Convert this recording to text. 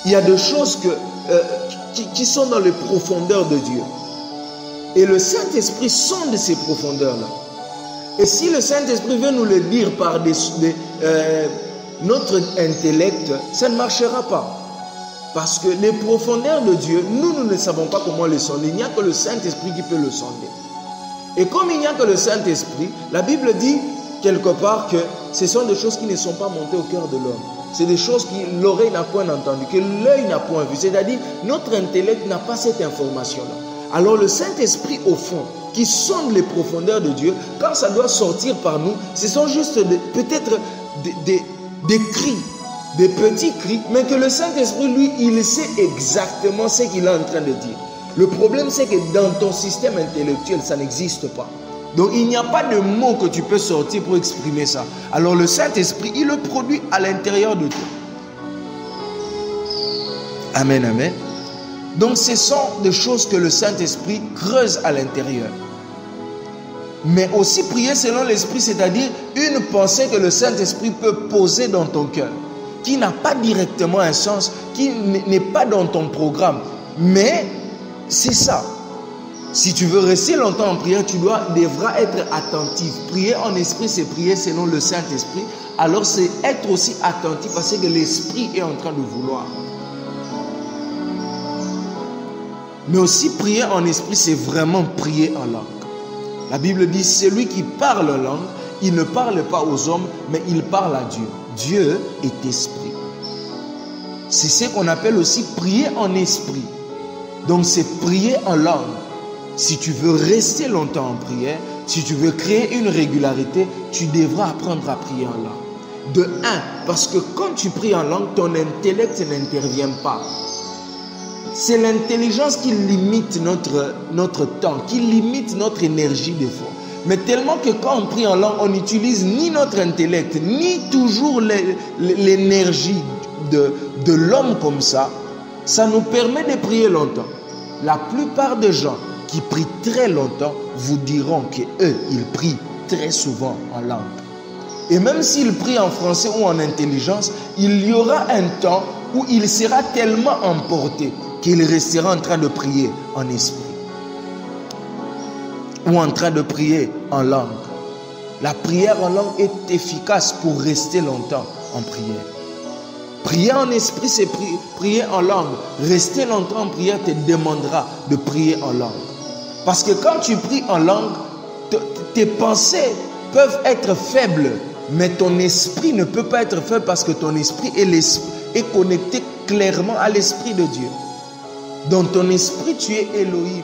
Il y a des choses qui sont dans les profondeurs de Dieu. Et le Saint-Esprit sonde ces profondeurs-là. Et si le Saint-Esprit veut nous le dire par notre intellect, ça ne marchera pas. Parce que les profondeurs de Dieu, nous ne savons pas comment les sonder. Il n'y a que le Saint-Esprit qui peut le sonder. Et comme il n'y a que le Saint-Esprit, la Bible dit quelque part que ce sont des choses qui ne sont pas montées au cœur de l'homme. C'est des choses que l'oreille n'a point entendues, que l'œil n'a point vues. C'est-à-dire, notre intellect n'a pas cette information-là. Alors le Saint-Esprit, au fond, qui sonde les profondeurs de Dieu, quand ça doit sortir par nous, ce sont juste peut-être des cris, des petits cris, mais que le Saint-Esprit, lui, il sait exactement ce qu'il est en train de dire. Le problème, c'est que dans ton système intellectuel, ça n'existe pas. Donc, il n'y a pas de mots que tu peux sortir pour exprimer ça. Alors, le Saint-Esprit, il le produit à l'intérieur de toi. Amen, amen. Donc, ce sont des choses que le Saint-Esprit creuse à l'intérieur. Mais aussi prier selon l'Esprit, c'est-à-dire une pensée que le Saint-Esprit peut poser dans ton cœur, qui n'a pas directement un sens, qui n'est pas dans ton programme. Mais c'est ça. Si tu veux rester longtemps en prière, tu devras être attentif. Prier en esprit, c'est prier selon le Saint-Esprit. Alors c'est être aussi attentif à ce que l'Esprit est en train de vouloir. Mais aussi prier en esprit, c'est vraiment prier en langue. La Bible dit, celui qui parle en langue, il ne parle pas aux hommes, mais il parle à Dieu. Dieu est esprit. C'est ce qu'on appelle aussi prier en esprit. Donc c'est prier en langue. Si tu veux rester longtemps en prière, si tu veux créer une régularité, tu devras apprendre à prier en langue. De un, parce que quand tu pries en langue, ton intellect n'intervient pas. C'est l'intelligence qui limite notre temps, qui limite notre énergie des fois. Mais tellement que quand on prie en langue, on n'utilise ni notre intellect, ni toujours l'énergie de l'homme comme ça, ça nous permet de prier longtemps. La plupart des gens qui prient très longtemps vous diront qu'eux, ils prient très souvent en langue. Et même s'ils prient en français ou en intelligence, il y aura un temps où il sera tellement emporté qu'il restera en train de prier en esprit ou en train de prier en langue. La prière en langue est efficace pour rester longtemps en prière. Prier en esprit, c'est prier en langue. Rester longtemps en prière te demandera de prier en langue. Parce que quand tu pries en langue, tes pensées peuvent être faibles, mais ton esprit ne peut pas être faible parce que ton esprit est connecté clairement à l'esprit de Dieu. Dans ton esprit, tu es Elohim.